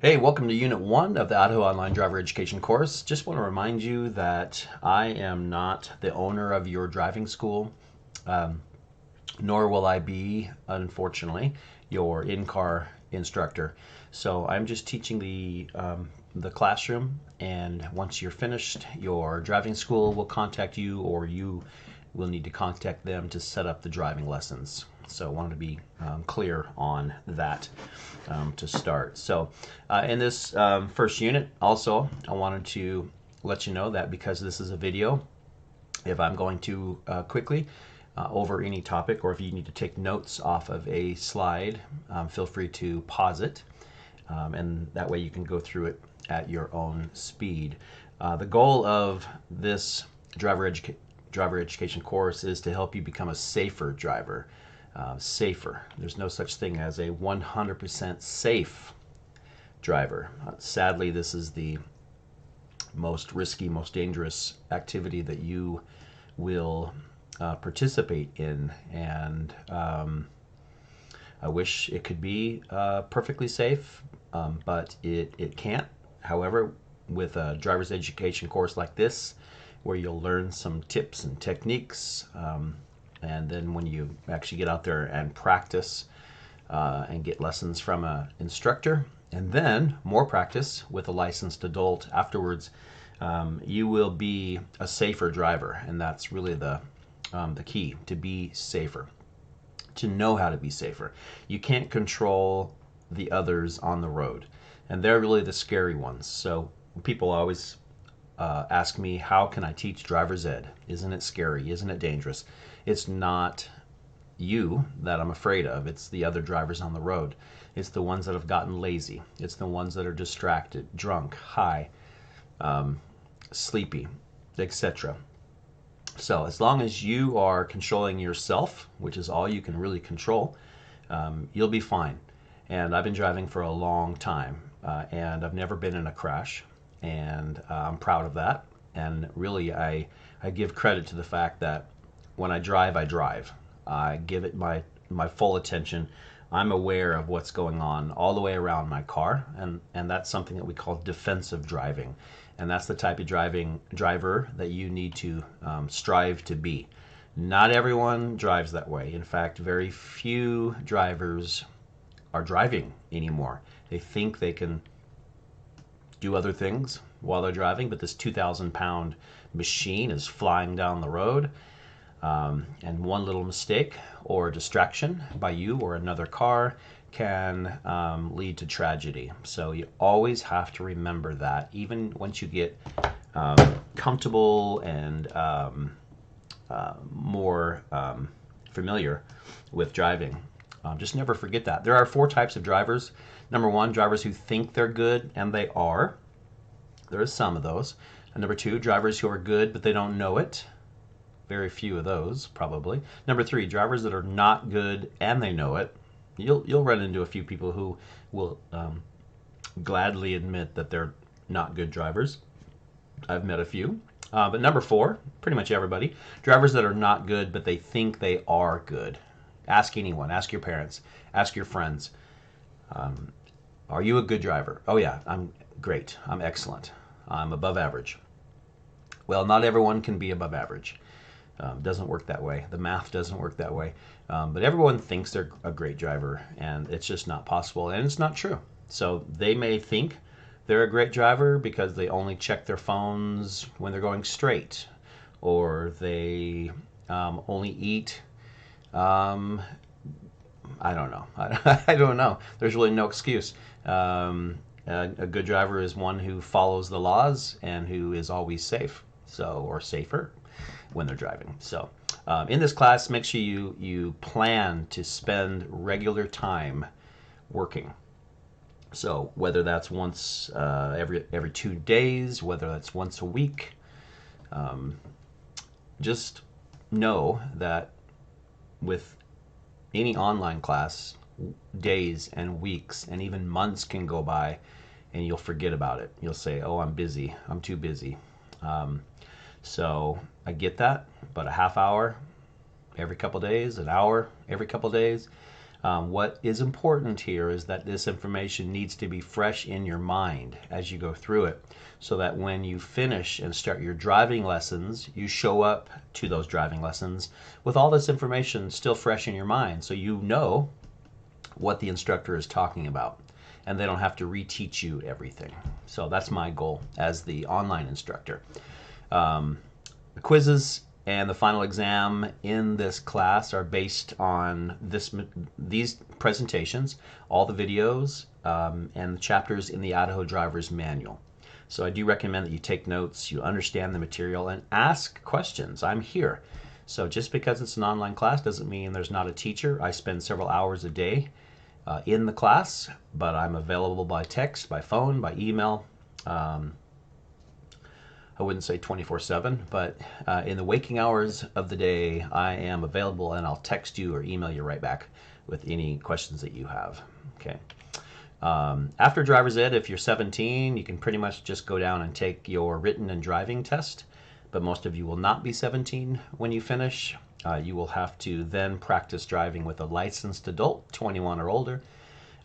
Hey, welcome to Unit 1 of the Idaho Online Driver Education course. Just want to remind you that I am not the owner of your driving school, um, nor will I be, unfortunately, your in-car instructor. So I'm just teaching the classroom, and once you're finished, your driving school will contact you, or you will need to contact them to set up the driving lessons. So I wanted to be clear on that to start. So in this first unit, also, I wanted to let you know that because this is a video, if I'm going to quickly over any topic, or if you need to take notes off of a slide, feel free to pause it, and that way you can go through it at your own speed. The goal of this driver education course is to help you become a safer driver. Safer. There's no such thing as a 100% safe driver. Sadly, this is the most risky, most dangerous activity that you will participate in, and I wish it could be perfectly safe, but it can't. However, with a driver's education course like this, where you'll learn some tips and techniques, and then when you actually get out there and practice and get lessons from an instructor, and then more practice with a licensed adult afterwards, you will be a safer driver, and that's really the key, to be safer, to know how to be safer. You can't control the others on the road, and they're really the scary ones. So people always ask me, how can I teach driver's ed? Isn't it scary? Isn't it dangerous? It's not you that I'm afraid of. It's the other drivers on the road. It's the ones that have gotten lazy. It's the ones that are distracted, drunk, high, sleepy, etc. So as long as you are controlling yourself, which is all you can really control, you'll be fine. And I've been driving for a long time, and I've never been in a crash, and I'm proud of that. And really, I give credit to the fact that when I drive, I drive. I give it my full attention. I'm aware of what's going on all the way around my car, and that's something that we call defensive driving. And that's the type of driver that you need to strive to be. Not everyone drives that way. In fact, very few drivers are driving anymore. They think they can do other things while they're driving, but this 2,000-pound machine is flying down the road, and one little mistake or distraction by you or another car can lead to tragedy. So you always have to remember that, even once you get comfortable and more familiar with driving. Just never forget that. There are 4 types of drivers. Number 1, drivers who think they're good, and they are. There are some of those. And number 2, drivers who are good, but they don't know it. Very few of those, probably. Number 3, drivers that are not good, and they know it. You'll run into a few people who will gladly admit that they're not good drivers. I've met a few. But number 4, pretty much everybody, drivers that are not good, but they think they are good. Ask anyone. Ask your parents. Ask your friends. Are you a good driver? Oh yeah, I'm great. I'm excellent. I'm above average. Well, not everyone can be above average. Doesn't work that way. The math doesn't work that way. But everyone thinks they're a great driver, and it's just not possible, and it's not true. So they may think they're a great driver because they only check their phones when they're going straight, or they only eat. I don't know. I don't know. There's really no excuse. A good driver is one who follows the laws and who is always safe, or safer when they're driving. So in this class, make sure you plan to spend regular time working. So whether that's once every 2 days, whether that's once a week, just know that with any online class, days and weeks and even months can go by and you'll forget about it. You'll say, oh, I'm busy. I'm too busy. So I get that, but a half hour every couple days, an hour every couple days, What is important here is that this information needs to be fresh in your mind as you go through it, so that when you finish and start your driving lessons, you show up to those driving lessons with all this information still fresh in your mind, so you know what the instructor is talking about, and they don't have to reteach you everything. So that's my goal as the online instructor. The quizzes and the final exam in this class are based on these presentations, all the videos, and the chapters in the Idaho Driver's Manual. So I do recommend that you take notes, you understand the material, and ask questions. I'm here. So just because it's an online class doesn't mean there's not a teacher. I spend several hours a day in the class, but I'm available by text, by phone, by email. I wouldn't say 24/7, but in the waking hours of the day, I am available, and I'll text you or email you right back with any questions that you have. Okay. After driver's ed, if you're 17, you can pretty much just go down and take your written and driving test, but most of you will not be 17 when you finish. You will have to then practice driving with a licensed adult, 21 or older,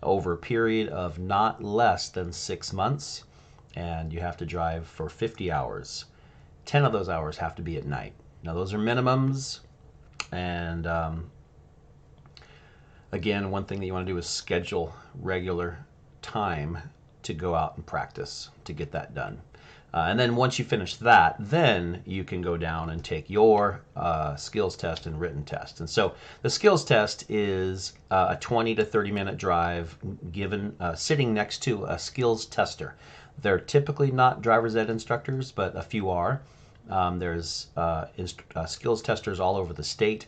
over a period of not less than 6 months. And you have to drive for 50 hours. 10 of those hours have to be at night. Now those are minimums, and again, one thing that you want to do is schedule regular time to go out and practice to get that done. And then once you finish that, then you can go down and take your skills test and written test. And so the skills test is a 20 to 30 minute drive given sitting next to a skills tester. They're typically not driver's ed instructors, but a few are. There's skills testers all over the state.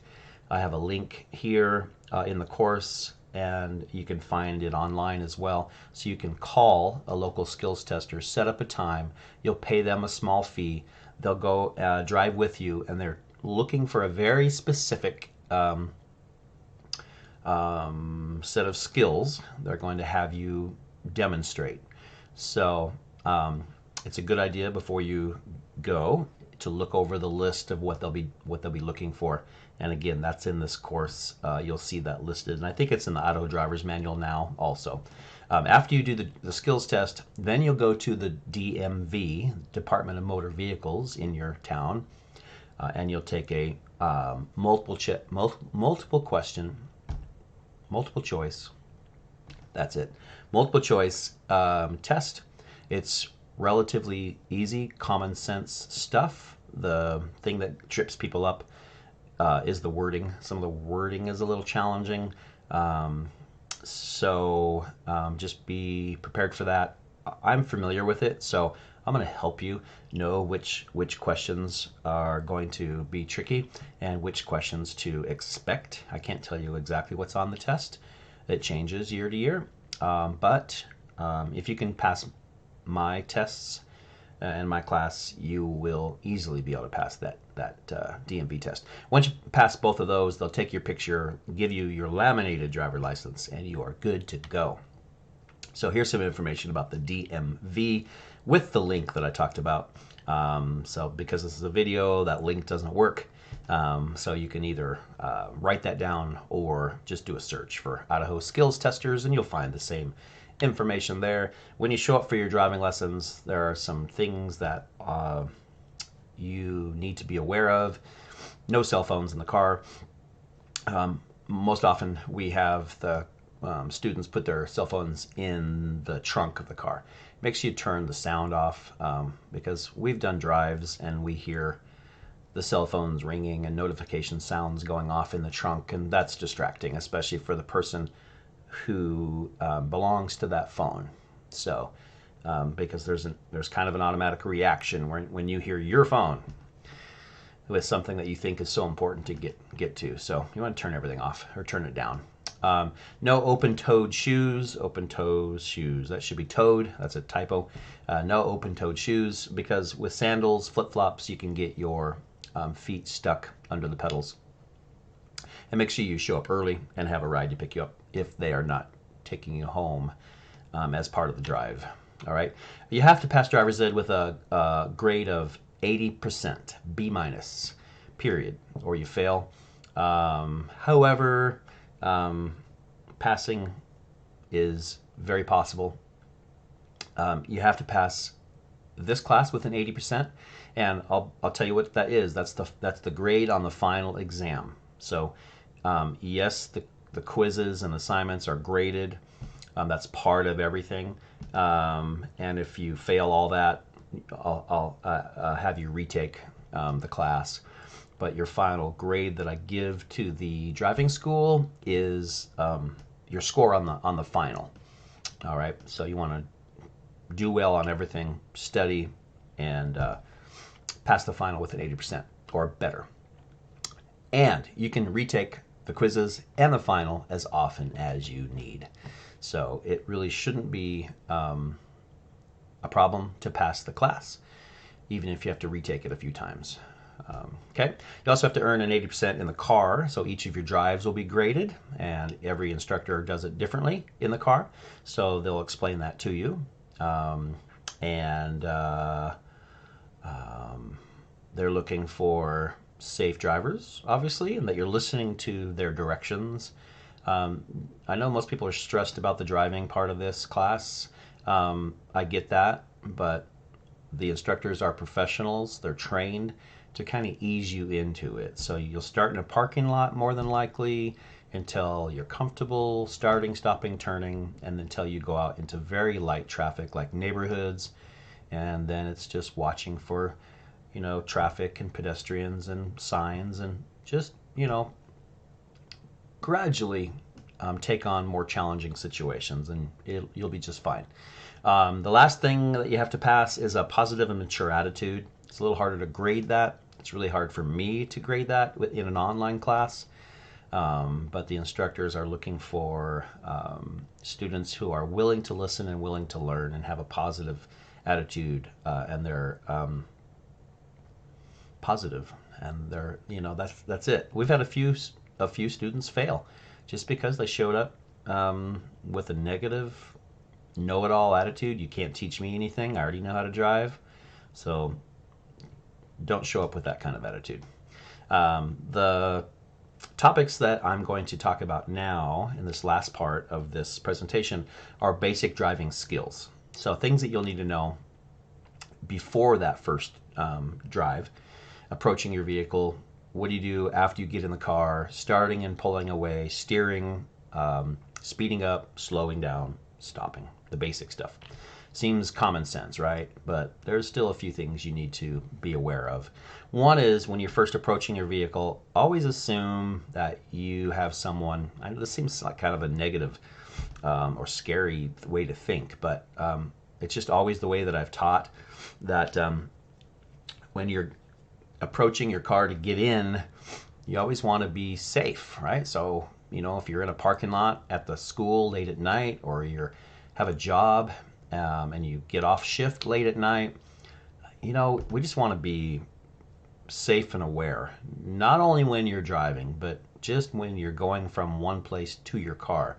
I have a link here in the course, and you can find it online as well. So you can call a local skills tester, set up a time. You'll pay them a small fee. They'll go drive with you, and they're looking for a very specific set of skills they're going to have you demonstrate. So it's a good idea before you go to look over the list of what they'll be looking for. And again, that's in this course. You'll see that listed, and I think it's in the Idaho Driver's Manual now also. After you do the skills test, then you'll go to the DMV, Department of Motor Vehicles, in your town, and you'll take a multiple choice. That's it. Multiple choice test. It's relatively easy, common sense stuff. The thing that trips people up is the wording. Some of the wording is a little challenging. So just be prepared for that. I'm familiar with it, so I'm going to help you know which questions are going to be tricky and which questions to expect. I can't tell you exactly what's on the test. It changes year to year. But if you can pass my tests in my class, you will easily be able to pass that DMV test. Once you pass both of those, they'll take your picture, give you your laminated driver license, and you are good to go. So here's some information about the DMV with the link that I talked about. So because this is a video, that link doesn't work. So you can either write that down or just do a search for Idaho Skills Testers, and you'll find the same information there. When you show up for your driving lessons, there are some things that you need to be aware of. No cell phones in the car. Most often we have the students put their cell phones in the trunk of the car. Make sure you turn the sound off, because we've done drives and we hear the cell phones ringing and notification sounds going off in the trunk, and that's distracting, especially for the person who belongs to that phone. So because there's kind of an automatic reaction when you hear your phone with something that you think is so important to get to. So you want to turn everything off or turn it down. No open-toed shoes. Open-toed shoes. That should be toed. That's a typo. No open-toed shoes, because with sandals, flip-flops, you can get your feet stuck under the pedals. And make sure you show up early and have a ride to pick you up if they are not taking you home as part of the drive. All right. You have to pass driver's ed with a grade of 80%, B-, period, or you fail. However, passing is very possible. You have to pass this class with an 80%, and I'll tell you what that is. That's the grade on the final exam. So yes, the quizzes and assignments are graded. That's part of everything. And if you fail all that, I'll have you retake the class. But your final grade that I give to the driving school is your score on the final. All right, so you want to do well on everything, study, and pass the final with an 80% or better. And you can retake the quizzes and the final as often as you need. So it really shouldn't be a problem to pass the class, even if you have to retake it a few times. Okay. You also have to earn an 80% in the car, so each of your drives will be graded, and every instructor does it differently in the car, so they'll explain that to you. They're looking for safe drivers, obviously, and that you're listening to their directions. I know most people are stressed about the driving part of this class. I get that, but the instructors are professionals. They're trained to kind of ease you into it. So you'll start in a parking lot more than likely until you're comfortable starting, stopping, turning, and until you go out into very light traffic like neighborhoods. And then it's just watching for, traffic and pedestrians and signs, and just, gradually take on more challenging situations, and you'll be just fine. The last thing that you have to pass is a positive and mature attitude. It's a little harder to grade that. It's really hard for me to grade that in an online class. But the instructors are looking for students who are willing to listen and willing to learn and have a positive attitude, and they're positive, and they're that's it. We've had a few students fail just because they showed up with a negative, know-it-all attitude. You can't teach me anything. I already know how to drive. So don't show up with that kind of attitude. The topics that I'm going to talk about now in this last part of this presentation are basic driving skills. So things that you'll need to know before that first drive, approaching your vehicle. What do you do after you get in the car? Starting and pulling away, steering, speeding up, slowing down, stopping. The basic stuff. Seems common sense, right? But there's still a few things you need to be aware of. One is when you're first approaching your vehicle, always assume that you have someone. I know this seems like kind of a negative or scary way to think, but it's just always the way that I've taught that when you're approaching your car to get in, you always want to be safe, right? So, if you're in a parking lot at the school late at night, or you have a job and you get off shift late at night, we just want to be safe and aware, not only when you're driving, but just when you're going from one place to your car.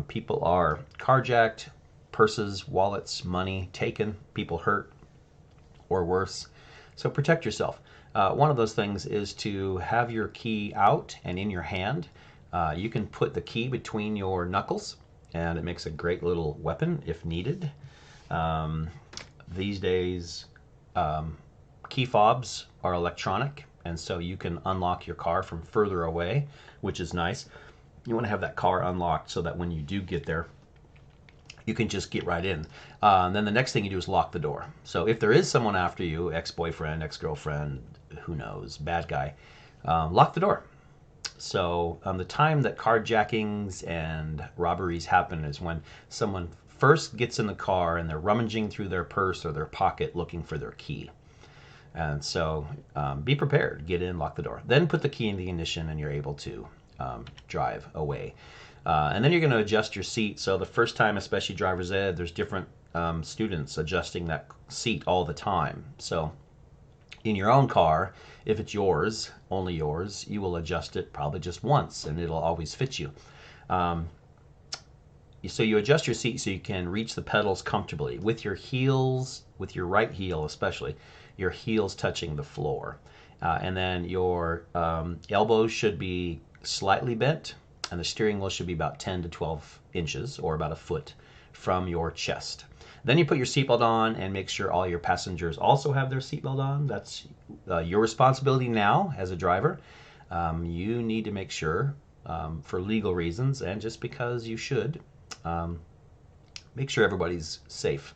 People are carjacked, purses, wallets, money taken, people hurt, or worse. So protect yourself. One of those things is to have your key out and in your hand. You can put the key between your knuckles, and it makes a great little weapon if needed. These days, key fobs are electronic, and so you can unlock your car from further away, which is nice. You want to have that car unlocked so that when you do get there, you can just get right in. And then the next thing you do is lock the door. So if there is someone after you, ex-boyfriend, ex-girlfriend, who knows, bad guy, lock the door. So the time that carjackings and robberies happen is when someone first gets in the car and they're rummaging through their purse or their pocket looking for their key. And so be prepared. Get in, lock the door. Then put the key in the ignition, and you're able to drive away. And then you're going to adjust your seat. So the first time, especially driver's ed, there's different students adjusting that seat all the time. So in your own car, if it's yours, only yours, you will adjust it probably just once, and it'll always fit you. So you adjust your seat so you can reach the pedals comfortably with your heels, with your right heel especially, your heels touching the floor. And then your elbows should be slightly bent, and the steering wheel should be about 10 to 12 inches or about a foot from your chest. Then you put your seatbelt on and make sure all your passengers also have their seatbelt on. That's your responsibility now as a driver. You need to make sure, for legal reasons and just because you should, make sure everybody's safe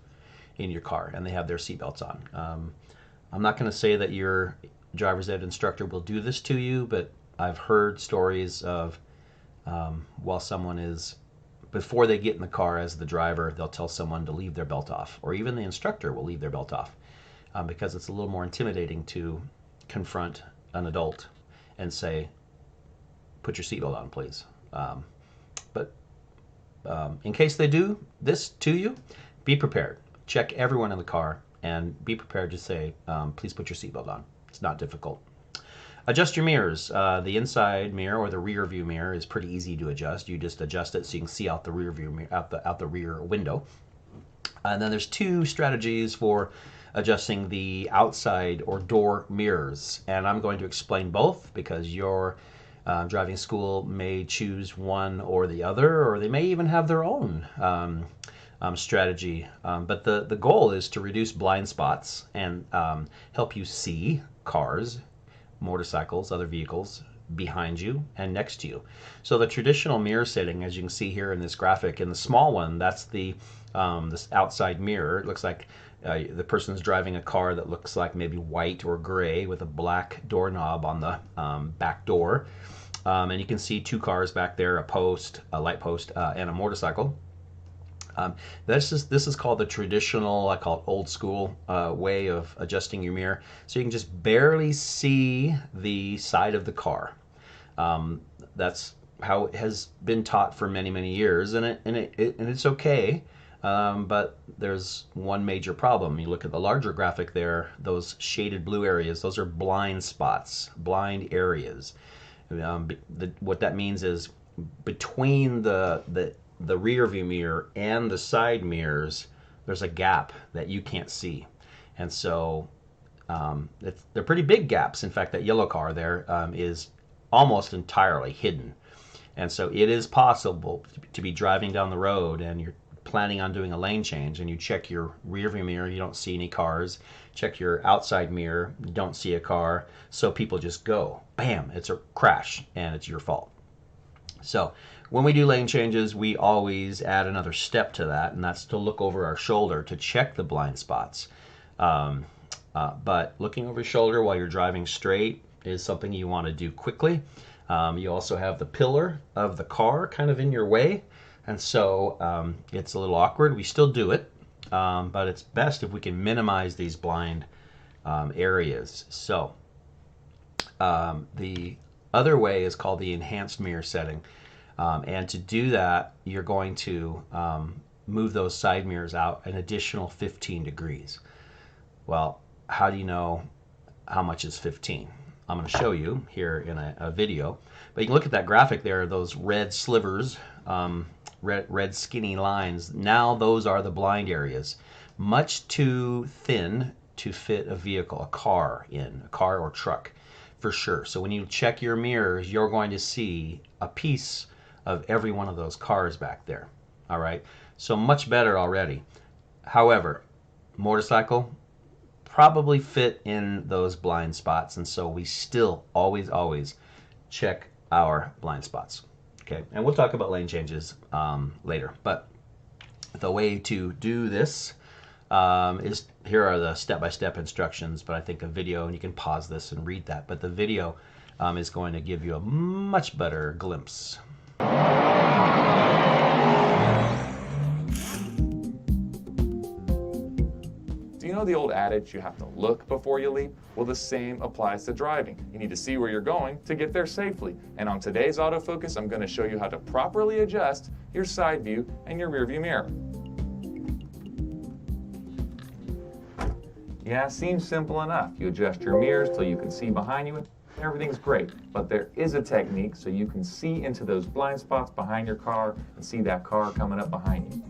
in your car and they have their seatbelts on. I'm not going to say that your driver's ed instructor will do this to you, but I've heard stories of while someone is, before they get in the car as the driver, they'll tell someone to leave their belt off, or even the instructor will leave their belt off, because it's a little more intimidating to confront an adult and say, put your seatbelt on, please. But in case they do this to you, be prepared. Check everyone in the car and be prepared to say, please put your seatbelt on. It's not difficult. Adjust your mirrors. The inside mirror or the rear view mirror is pretty easy to adjust. You just adjust it so you can see out the rear view mirror, out the rear window. And then there's two strategies for adjusting the outside or door mirrors. And I'm going to explain both because your driving school may choose one or the other, or they may even have their own strategy. But the goal is to reduce blind spots and help you see cars, motorcycles, other vehicles behind you and next to you. So the traditional mirror setting, as you can see here in this graphic, in the small one, that's the this outside mirror. It looks like the person's driving a car that looks like maybe white or gray with a black doorknob on the back door. And you can see two cars back there, a post, a light post, and a motorcycle. This is called the traditional, I call it old school way of adjusting your mirror. So you can just barely see the side of the car. That's how it has been taught for many, many years, and it's okay. But there's one major problem. You look at the larger graphic there, those shaded blue areas, those are blind spots, blind areas. What that means is between the rear view mirror and the side mirrors, there's a gap that you can't see. And so they're pretty big gaps. In fact, that yellow car there is almost entirely hidden. And so it is possible to be driving down the road and you're planning on doing a lane change and you check your rear view mirror, you don't see any cars. Check your outside mirror, you don't see a car. So people just go, bam, it's a crash and it's your fault. So when we do lane changes, we always add another step to that, and that's to look over our shoulder to check the blind spots. But looking over your shoulder while you're driving straight is something you want to do quickly. You also have the pillar of the car kind of in your way, and so it's a little awkward. We still do it, but it's best if we can minimize these blind areas. So the other way is called the enhanced mirror setting. And to do that, you're going to move those side mirrors out an additional 15 degrees. Well, how do you know how much is 15? I'm going to show you here in a video. But you can look at that graphic there, those red slivers, red skinny lines. Now those are the blind areas. Much too thin to fit a vehicle, a car or truck, for sure. So when you check your mirrors, you're going to see a piece of every one of those cars back there. All right, so much better already. However, motorcycle probably fit in those blind spots, and so we still always check our blind spots. Okay, and we'll talk about lane changes later. But the way to do this is, here are the step-by-step instructions, but I think a video, and you can pause this and read that, but the video is going to give you a much better glimpse. Do you know the old adage, you have to look before you leap? Well, the same applies to driving. You need to see where you're going to get there safely. And on today's autofocus, I'm going to show you how to properly adjust your side view and your rear view mirror. Yeah, seems simple enough. You adjust your mirrors till you can see behind you, and everything's great. But there is a technique so you can see into those blind spots behind your car and see that car coming up behind you.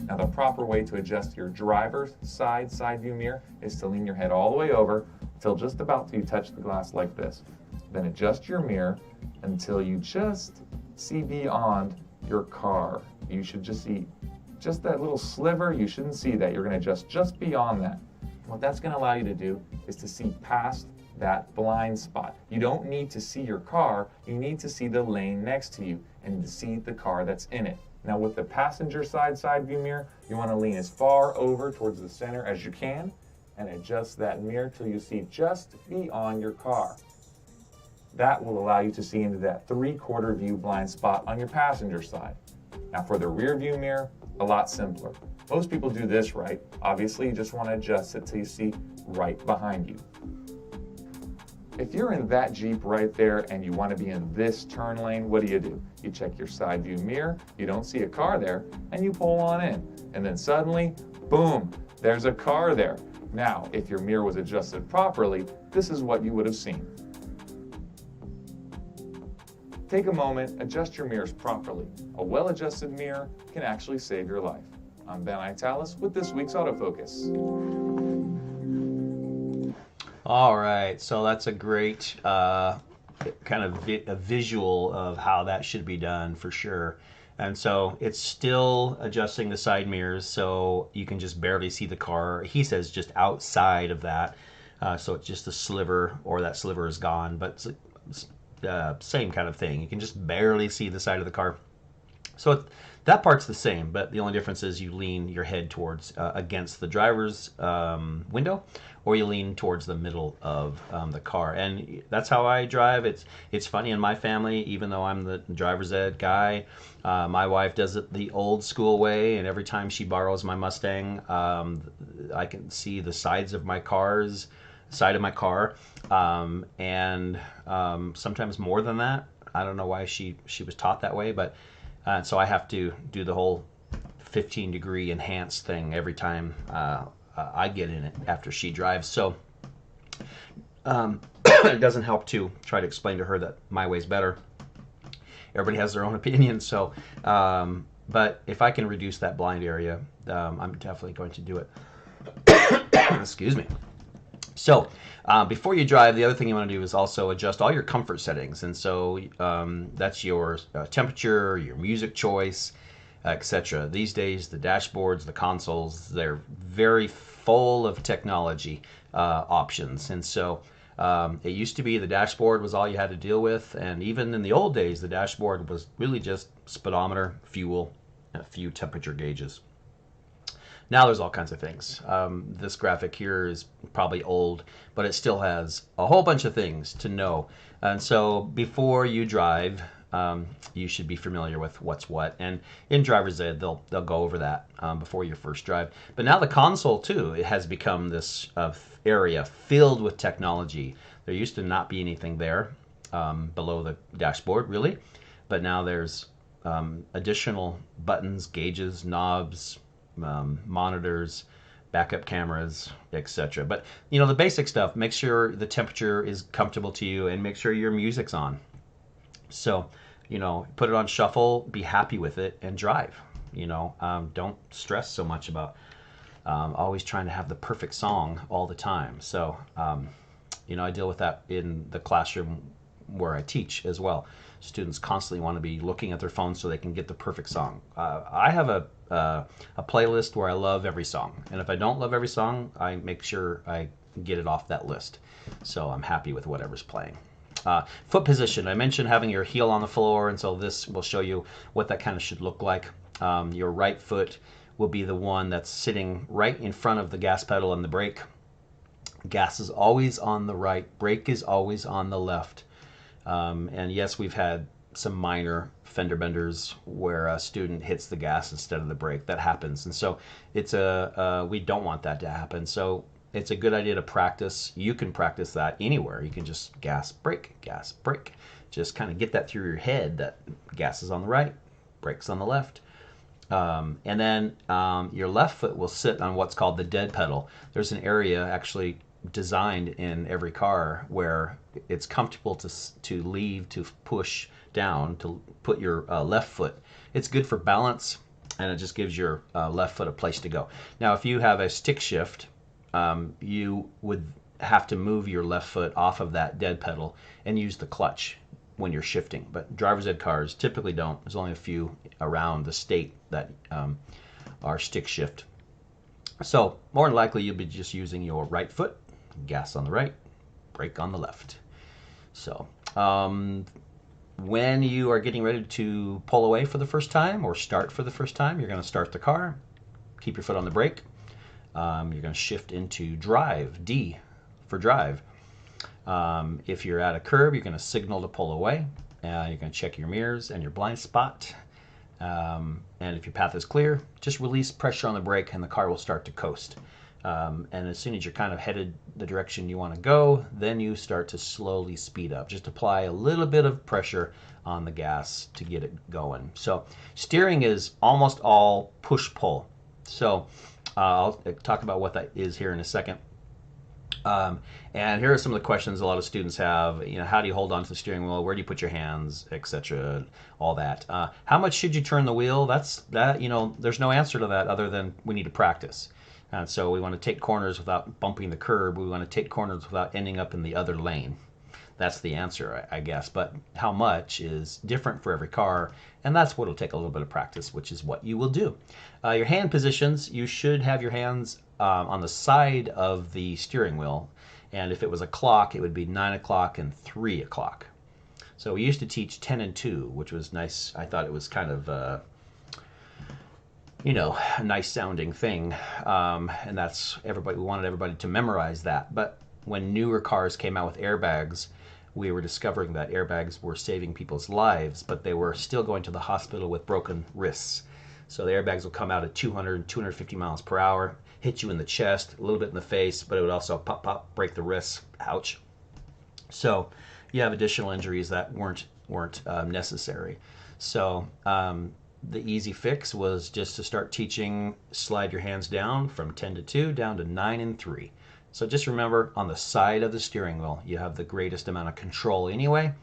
Now, the proper way to adjust your driver's side view mirror is to lean your head all the way over until just about till you touch the glass like this. Then adjust your mirror until you just see beyond your car. You should just see just that little sliver. You shouldn't see that. You're going to adjust just beyond that. What that's going to allow you to do is to see past that blind spot. You don't need to see your car. You need to see the lane next to you and to see the car that's in it. Now with the passenger side view mirror, you want to lean as far over towards the center as you can and adjust that mirror till you see just beyond your car. That will allow you to see into that 3/4 view blind spot on your passenger side. Now for the rear view mirror, a lot simpler. Most people do this right. Obviously, you just want to adjust it till you see right behind you. If you're in that Jeep right there and you want to be in this turn lane, what do? You check your side view mirror, you don't see a car there, and you pull on in. And then suddenly, boom, there's a car there. Now, if your mirror was adjusted properly, this is what you would have seen. Take a moment, adjust your mirrors properly. A well-adjusted mirror can actually save your life. I'm Ben Italis with this week's Autofocus. All right, so that's a great kind of a visual of how that should be done for sure. And so it's still adjusting the side mirrors so you can just barely see the car. He says just outside of that, so it's just a sliver, or that sliver is gone, but it's same kind of thing. You can just barely see the side of the car. So that part's the same, but the only difference is you lean your head towards against the driver's window, or you lean towards the middle of the car. And that's how I drive. It's funny in my family, even though I'm the driver's ed guy, my wife does it the old school way, and every time she borrows my Mustang, I can see the sides of my cars, side of my car, and sometimes more than that. I don't know why she was taught that way, but so I have to do the whole 15-degree enhanced thing every time I get in it after she drives. So it doesn't help to try to explain to her that my way's better. Everybody has their own opinion. So, but if I can reduce that blind area, I'm definitely going to do it. Excuse me. So before you drive, the other thing you want to do is also adjust all your comfort settings. And so that's your temperature, your music choice, etc. These days, the dashboards, the consoles, they're very full of technology options. And so it used to be the dashboard was all you had to deal with. And even in the old days, the dashboard was really just speedometer, fuel, and a few temperature gauges. Now there's all kinds of things. This graphic here is probably old, but it still has a whole bunch of things to know. And so before you drive, you should be familiar with what's what. And in driver's ed, they'll go over that before your first drive. But now the console too, it has become this area filled with technology. There used to not be anything there below the dashboard, really. But now there's additional buttons, gauges, knobs, monitors, backup cameras, etc. But you know, the basic stuff, make sure the temperature is comfortable to you and make sure your music's on. So, you know, put it on shuffle, be happy with it, and drive. You know, don't stress so much about always trying to have the perfect song all the time. So, you know, I deal with that in the classroom where I teach as well. Students constantly want to be looking at their phones so they can get the perfect song. I have a playlist where I love every song, and if I don't love every song, I make sure I get it off that list. So I'm happy with whatever's playing. Foot position. I mentioned having your heel on the floor, and so this will show you what that kind of should look like. Your right foot will be the one that's sitting right in front of the gas pedal and the brake. Gas is always on the right, brake is always on the left. And yes, we've had some minor fender benders where a student hits the gas instead of the brake. That happens, and so it's we don't want that to happen. So it's a good idea to practice. You can practice that anywhere. You can just gas, brake, just kind of get that through your head that gas is on the right, brake's on the left. And then your left foot will sit on what's called the dead pedal. There's an area actually designed in every car where it's comfortable to leave, to push down, to put your left foot. It's good for balance, and it just gives your left foot a place to go. Now, if you have a stick shift, you would have to move your left foot off of that dead pedal and use the clutch. when you're shifting. But driver's ed cars typically don't. There's only a few around the state that are stick shift. So more than likely you'll be just using your right foot, gas on the right, brake on the left. So when you are getting ready to pull away for the first time or start for the first time, you're going to start the car, keep your foot on the brake. You're going to shift into drive, D for drive. If you're at a curb, you're going to signal to pull away. You're going to check your mirrors and your blind spot. And if your path is clear, just release pressure on the brake and the car will start to coast. And as soon as you're kind of headed the direction you want to go, then you start to slowly speed up. Just apply a little bit of pressure on the gas to get it going. So steering is almost all push-pull. So I'll talk about what that is here in a second. And here are some of the questions a lot of students have. You know, how do you hold on to the steering wheel? Where do you put your hands, etc. All that. How much should you turn the wheel? You know, there's no answer to that other than we need to practice. And so we want to take corners without bumping the curb. We want to take corners without ending up in the other lane. That's the answer, I guess. But how much is different for every car, and that's what will take a little bit of practice, which is what you will do. Your hand positions, you should have your hands on the side of the steering wheel, and if it was a clock, it would be 9 o'clock and 3 o'clock. So we used to teach 10 and 2, which was nice. I thought it was kind of you know, a nice sounding thing, and that's everybody. We wanted everybody to memorize that. But when newer cars came out with airbags, we were discovering that airbags were saving people's lives, but they were still going to the hospital with broken wrists. So the airbags will come out at 200, 250 miles per hour, hit you in the chest, a little bit in the face, but it would also pop, pop, break the wrists. Ouch. So you have additional injuries that weren't necessary. So the easy fix was just to start teaching slide your hands down from 10 to 2 down to 9 and 3. So just remember, on the side of the steering wheel, you have the greatest amount of control anyway.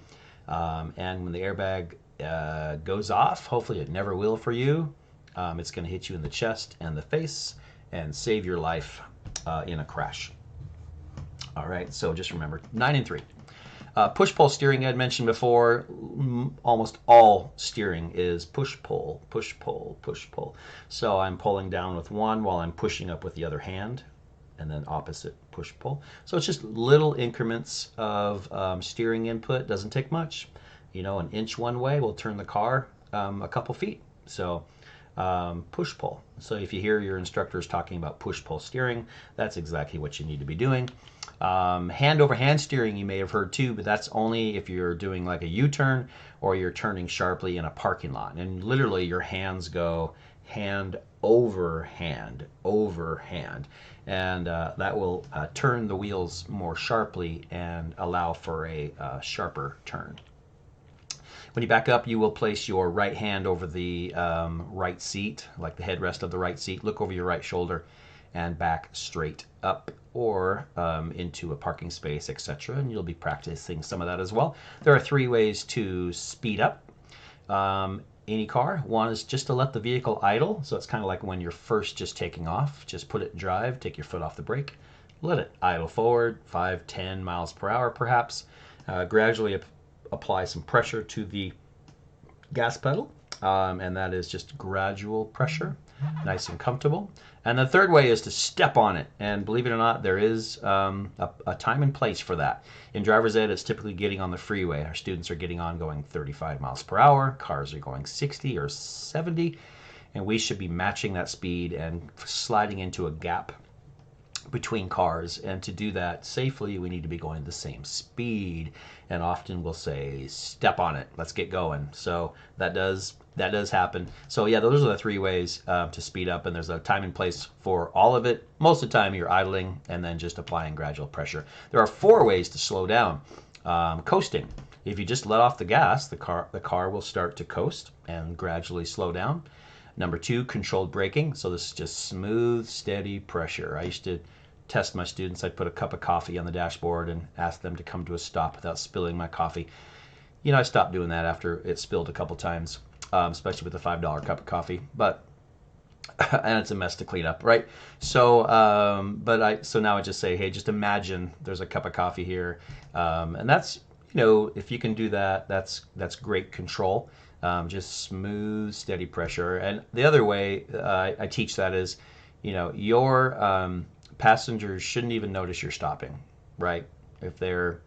And when the airbag goes off, hopefully it never will for you, it's going to hit you in the chest and the face and save your life in a crash. All right, so just remember, 9 and 3. Push-pull steering I had mentioned before. Almost all steering is push-pull, push-pull, push-pull. So I'm pulling down with one while I'm pushing up with the other hand, and then opposite push-pull. So it's just little increments of steering input. Doesn't take much. You know, an inch one way will turn the car a couple feet. So push-pull. So if you hear your instructors talking about push-pull steering, that's exactly what you need to be doing. Hand-over-hand steering you may have heard too, but that's only if you're doing like a U-turn or you're turning sharply in a parking lot. And literally your hands go hand over hand, over hand. And that will turn the wheels more sharply and allow for a sharper turn. When you back up, you will place your right hand over the right seat, like the headrest of the right seat. Look over your right shoulder and back straight up or into a parking space, etc. And you'll be practicing some of that as well. There are 3 ways to speed up any car. One is just to let the vehicle idle. So it's kind of like when you're first just taking off. Just put it in drive, take your foot off the brake, let it idle forward, 5, 10 miles per hour perhaps. Gradually apply some pressure to the gas pedal, and that is just gradual pressure, nice and comfortable. And the third way is to step on it, and believe it or not, there is a time and place for that. In driver's ed, it's typically getting on the freeway. Our students are getting on going 35 miles per hour, cars are going 60 or 70, and we should be matching that speed and sliding into a gap between cars. And to do that safely, we need to be going the same speed, and often we'll say step on it, let's get going. So that does happen. So yeah, those are the 3 ways to speed up, and there's a time and place for all of it. Most of the time you're idling and then just applying gradual pressure. There are 4 ways to slow down. Coasting. If you just let off the gas, the car will start to coast and gradually slow down. Number 2, controlled braking. So this is just smooth, steady pressure. I used to test my students. I'd put a cup of coffee on the dashboard and ask them to come to a stop without spilling my coffee. You know, I stopped doing that after it spilled a couple times, especially with a $5 cup of coffee. But and it's a mess to clean up, right? So, so now I just say, hey, just imagine there's a cup of coffee here, and that's if you can do that, that's great control. Just smooth, steady pressure. And the other way I teach that is, your passengers shouldn't even notice you're stopping, right? If they're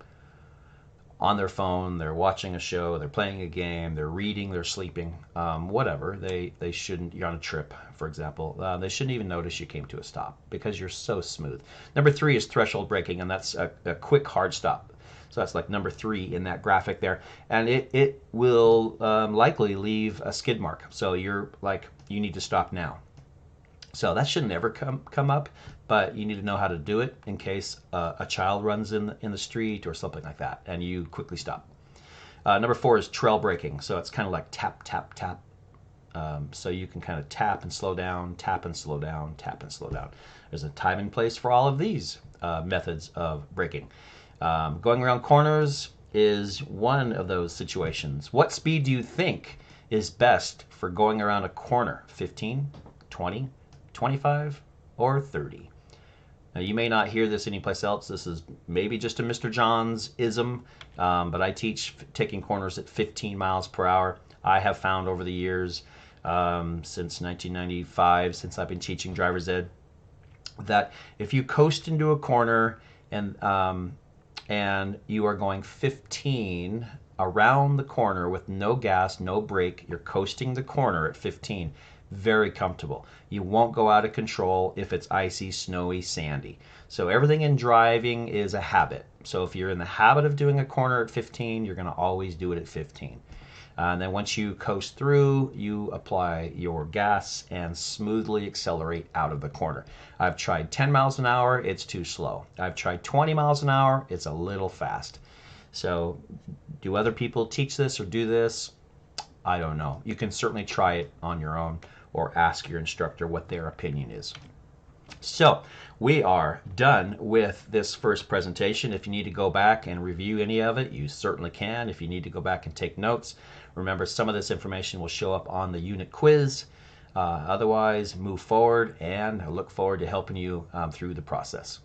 on their phone, they're watching a show, they're playing a game, they're reading, they're sleeping, whatever. They shouldn't. You're on a trip, for example. They shouldn't even notice you came to a stop because you're so smooth. Number 3 is threshold braking, and that's a quick hard stop. So that's like number 3 in that graphic there, and it will likely leave a skid mark. So you're like, you need to stop now. So that should never come up, but you need to know how to do it in case a child runs in the street or something like that, and you quickly stop. Number 4 is trail braking. So it's kind of like tap, tap, tap. So you can kind of tap and slow down, tap and slow down, tap and slow down. There's a time and place for all of these methods of braking. Going around corners is one of those situations. What speed do you think is best for going around a corner? 15, 20, 25, or 30? Now, you may not hear this anyplace else. This is maybe just a Mr. John's ism, but I teach taking corners at 15 miles per hour. I have found over the years, since 1995, since I've been teaching driver's ed, that if you coast into a corner and you are going 15 around the corner with no gas, no brake, you're coasting the corner at 15. Very comfortable. You won't go out of control if it's icy, snowy, sandy. So everything in driving is a habit. So if you're in the habit of doing a corner at 15, you're going to always do it at 15. And then once you coast through, you apply your gas and smoothly accelerate out of the corner. I've tried 10 miles an hour, it's too slow. I've tried 20 miles an hour, it's a little fast. So do other people teach this or do this? I don't know. You can certainly try it on your own or ask your instructor what their opinion is. So we are done with this first presentation. If you need to go back and review any of it, you certainly can. If you need to go back and take notes, remember some of this information will show up on the unit quiz. Otherwise, move forward, and I look forward to helping you through the process.